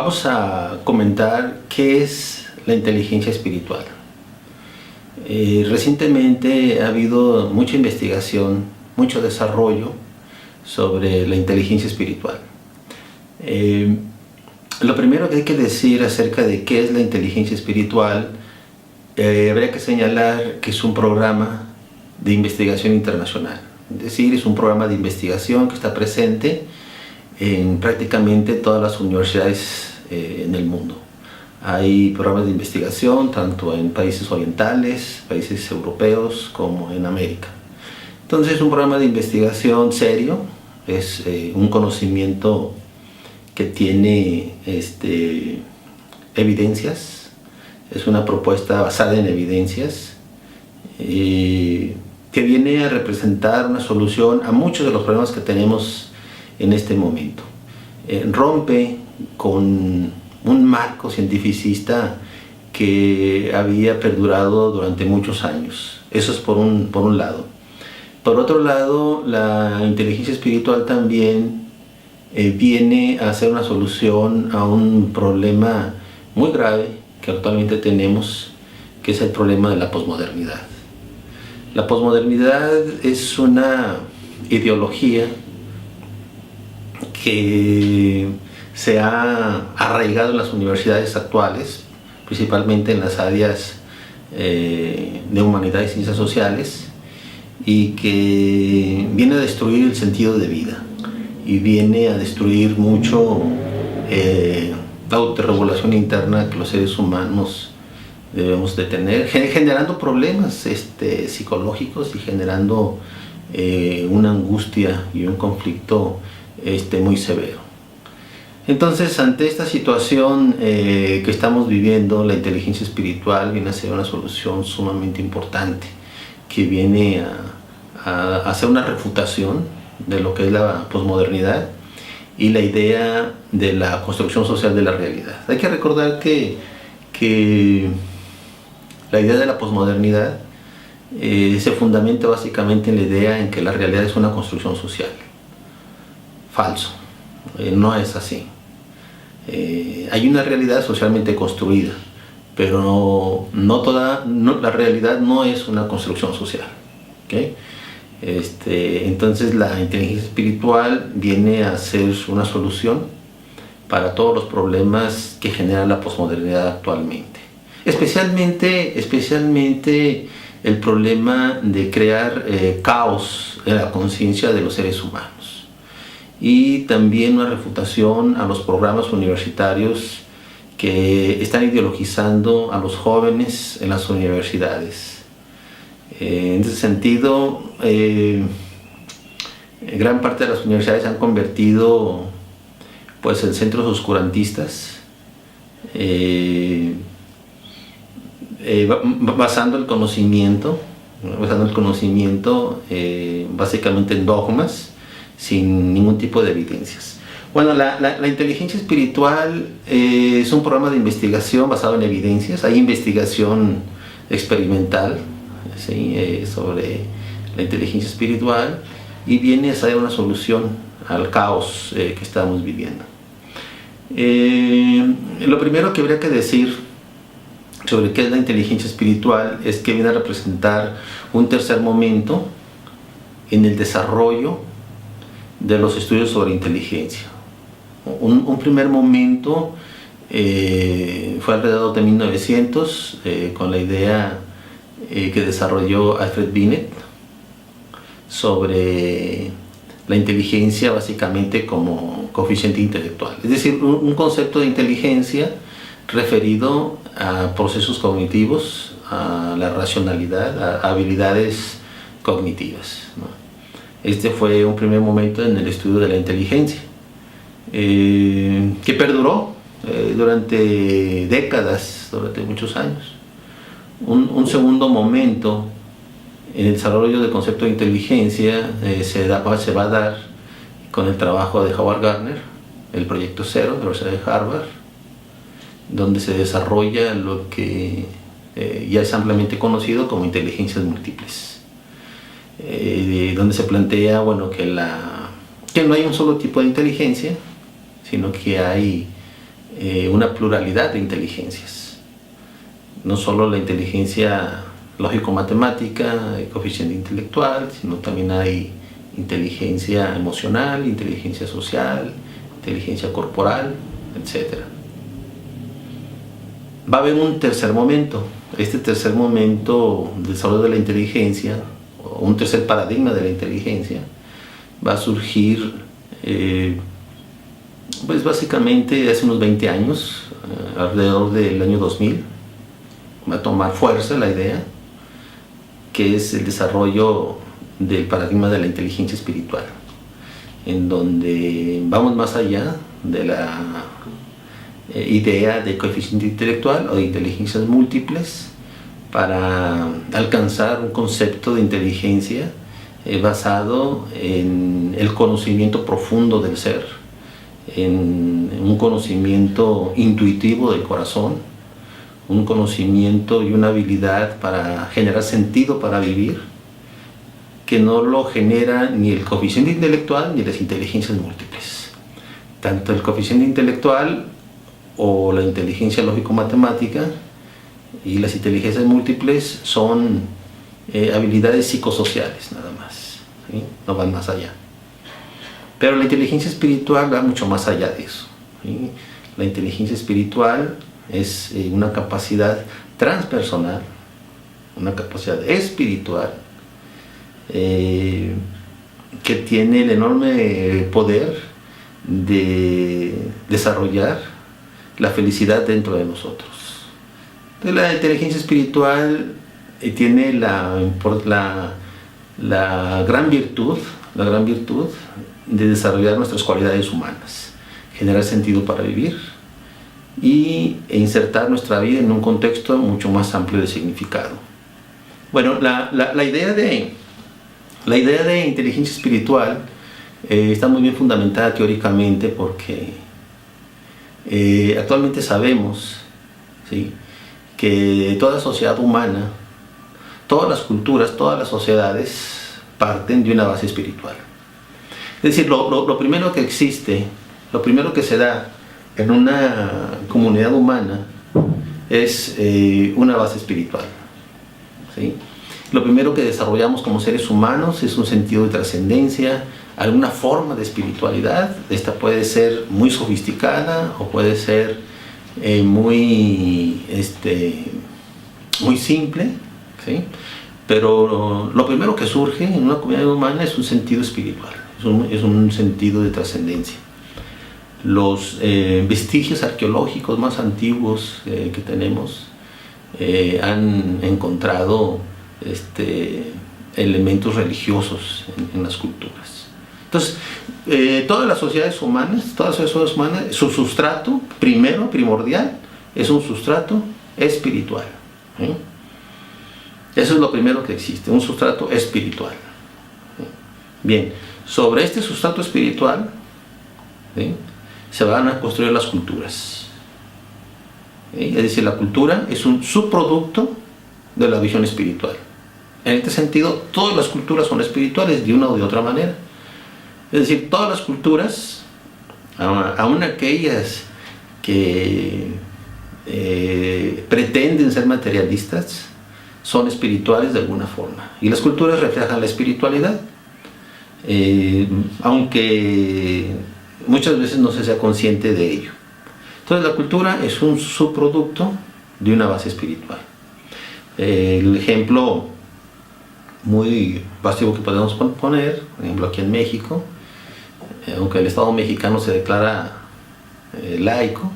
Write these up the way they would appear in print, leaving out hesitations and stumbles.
Vamos a comentar qué es la inteligencia espiritual. Recientemente ha habido mucha investigación, mucho desarrollo sobre la inteligencia espiritual. Lo primero que hay que decir acerca de qué es la inteligencia espiritual, habría que señalar que es un programa de investigación internacional. Es decir, es un programa de investigación que está presente en prácticamente todas las universidades en el mundo. Hay programas de investigación tanto en países orientales, países europeos, como en América. Entonces es un programa de investigación serio, es un conocimiento que tiene evidencias, es una propuesta basada en evidencias, que viene a representar una solución a muchos de los problemas que tenemos en este momento. Rompe con un marco cientificista que había perdurado durante muchos años. Eso es por un lado. Por otro lado, la inteligencia espiritual también viene a ser una solución a un problema muy grave que actualmente tenemos, que es el problema de la posmodernidad. La posmodernidad es una ideología que se ha arraigado en las universidades actuales, principalmente en las áreas de humanidad y ciencias sociales, y que viene a destruir el sentido de vida y viene a destruir mucho la autorregulación interna que los seres humanos debemos de tener, generando problemas psicológicos y generando una angustia y un conflicto muy severo. Entonces, ante esta situación que estamos viviendo, la inteligencia espiritual viene a ser una solución sumamente importante, que viene a hacer una refutación de lo que es la posmodernidad y la idea de la construcción social de la realidad. Hay que recordar que la idea de la posmodernidad se fundamenta básicamente en la idea en que la realidad es una construcción social. Falso, no es así. Hay una realidad socialmente construida, pero la realidad no es una construcción social. ¿Okay? Entonces la inteligencia espiritual viene a ser una solución para todos los problemas que genera la posmodernidad actualmente. Especialmente el problema de crear caos en la conciencia de los seres humanos, y también una refutación a los programas universitarios que están ideologizando a los jóvenes en las universidades. En ese sentido, gran parte de las universidades se han convertido en centros oscurantistas, basando el conocimiento básicamente en dogmas, sin ningún tipo de evidencias. Bueno, la inteligencia espiritual es un programa de investigación basado en evidencias. Hay investigación experimental, ¿sí?, sobre la inteligencia espiritual, y viene a ser una solución al caos que estamos viviendo. Lo primero que habría que decir sobre qué es la inteligencia espiritual es que viene a representar un tercer momento en el desarrollo de los estudios sobre inteligencia. Un primer momento fue alrededor de 1900 con la idea que desarrolló Alfred Binet sobre la inteligencia básicamente como coeficiente intelectual, es decir, un concepto de inteligencia referido a procesos cognitivos, a la racionalidad, a habilidades cognitivas, ¿no? Este fue un primer momento en el estudio de la inteligencia, que perduró durante décadas, durante muchos años. Un segundo momento en el desarrollo del concepto de inteligencia se va a dar con el trabajo de Howard Gardner, el Proyecto Cero de la Universidad de Harvard, donde se desarrolla lo que ya es ampliamente conocido como inteligencias múltiples, donde se plantea que no hay un solo tipo de inteligencia, sino que hay una pluralidad de inteligencias. No solo la inteligencia lógico-matemática, el coeficiente intelectual, sino también hay inteligencia emocional, inteligencia social, inteligencia corporal, etc. Va a haber un tercer momento. Este tercer momento del desarrollo de la inteligencia, o un tercer paradigma de la inteligencia, va a surgir pues básicamente hace unos 20 años, alrededor del año 2000, va a tomar fuerza la idea, que es el desarrollo del paradigma de la inteligencia espiritual, en donde vamos más allá de la idea de coeficiente intelectual o de inteligencias múltiples para alcanzar un concepto de inteligencia basado en el conocimiento profundo del ser, en un conocimiento intuitivo del corazón, un conocimiento y una habilidad para generar sentido para vivir, que no lo genera ni el coeficiente intelectual ni las inteligencias múltiples. Tanto el coeficiente intelectual o la inteligencia lógico-matemática y las inteligencias múltiples son habilidades psicosociales nada más, ¿sí? No van más allá. Pero la inteligencia espiritual va mucho más allá de eso, ¿sí? La inteligencia espiritual es una capacidad transpersonal, una capacidad espiritual que tiene el enorme poder de desarrollar la felicidad dentro de nosotros. Entonces, la inteligencia espiritual tiene la gran virtud de desarrollar nuestras cualidades humanas, generar sentido para vivir e insertar nuestra vida en un contexto mucho más amplio de significado. Bueno, la idea de inteligencia espiritual está muy bien fundamentada teóricamente porque actualmente sabemos, ¿sí?, que toda sociedad humana, todas las culturas, todas las sociedades parten de una base espiritual. Es decir, lo primero que existe, lo primero que se da en una comunidad humana es una base espiritual, ¿sí? Lo primero que desarrollamos como seres humanos es un sentido de trascendencia, alguna forma de espiritualidad. Esta puede ser muy sofisticada o puede ser muy simple, ¿sí? Pero lo primero que surge en una comunidad humana es un sentido espiritual, es un sentido de trascendencia. Los vestigios arqueológicos más antiguos que tenemos han encontrado elementos religiosos en las culturas. Entonces, todas las sociedades humanas, su sustrato primordial, es un sustrato espiritual, ¿sí? Eso es lo primero que existe, un sustrato espiritual, ¿sí? Bien, sobre este sustrato espiritual, ¿sí?, se van a construir las culturas, ¿sí? Es decir, la cultura es un subproducto de la visión espiritual. En este sentido, todas las culturas son espirituales de una o de otra manera. Es decir, todas las culturas, aun aquellas que pretenden ser materialistas, son espirituales de alguna forma. Y las culturas reflejan la espiritualidad, aunque muchas veces no se sea consciente de ello. Entonces, la cultura es un subproducto de una base espiritual. El ejemplo muy básico que podemos poner, por ejemplo, aquí en México, aunque el Estado mexicano se declara laico,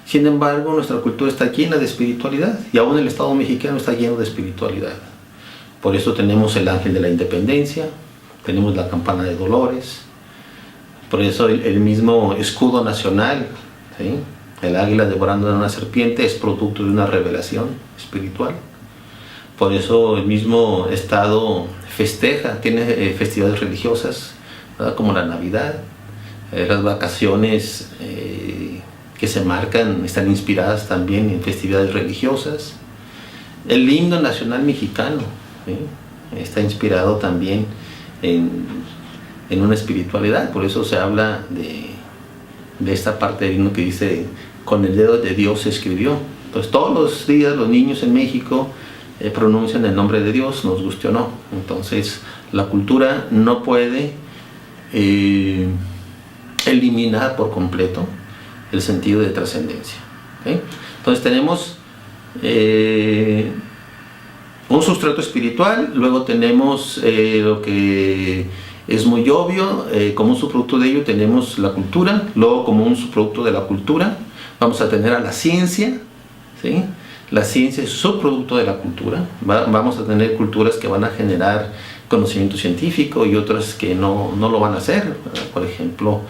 sin embargo nuestra cultura está llena de espiritualidad y aún el Estado mexicano está lleno de espiritualidad. Por eso tenemos el ángel de la independencia, tenemos la campana de Dolores, por eso el mismo escudo nacional, ¿sí?, el águila devorando a una serpiente, es producto de una revelación espiritual. Por eso el mismo Estado festeja, tiene festividades religiosas, ¿verdad?, como la Navidad. Las vacaciones que se marcan están inspiradas también en festividades religiosas. El himno nacional mexicano, ¿sí?, está inspirado también en una espiritualidad. Por eso se habla de esta parte del himno que dice: con el dedo de Dios se escribió. Entonces todos los días los niños en México pronuncian el nombre de Dios, nos guste o no. Entonces la cultura no puede eliminar por completo el sentido de trascendencia. ¿Okay? Entonces tenemos un sustrato espiritual, luego tenemos lo que es muy obvio, como un subproducto de ello tenemos la cultura, luego como un subproducto de la cultura vamos a tener a la ciencia, ¿sí? La ciencia es subproducto de la cultura, vamos a tener culturas que van a generar conocimiento científico y otras que no lo van a hacer. Por ejemplo,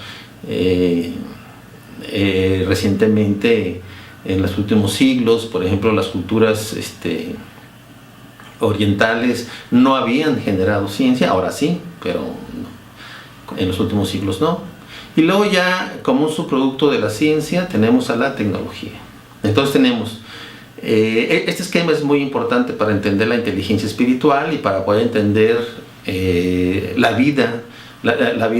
recientemente, en los últimos siglos, por ejemplo, las culturas orientales no habían generado ciencia, ahora sí, pero no, en los últimos siglos no. Y luego ya, como un subproducto de la ciencia, tenemos a la tecnología. Entonces tenemos, este esquema es muy importante para entender la inteligencia espiritual y para poder entender la vida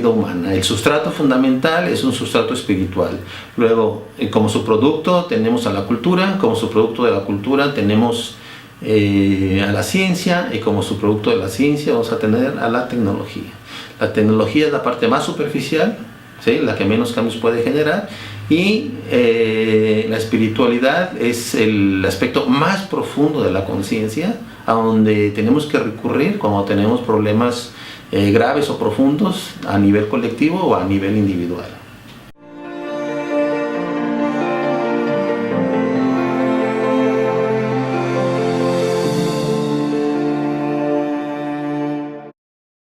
humana. El sustrato fundamental es un sustrato espiritual. Luego, como subproducto tenemos a la cultura, como subproducto de la cultura tenemos a la ciencia, y como subproducto de la ciencia vamos a tener a la tecnología. La tecnología es la parte más superficial, ¿sí? La que menos cambios puede generar, y la espiritualidad es el aspecto más profundo de la conciencia, a donde tenemos que recurrir cuando tenemos problemas graves o profundos a nivel colectivo o a nivel individual.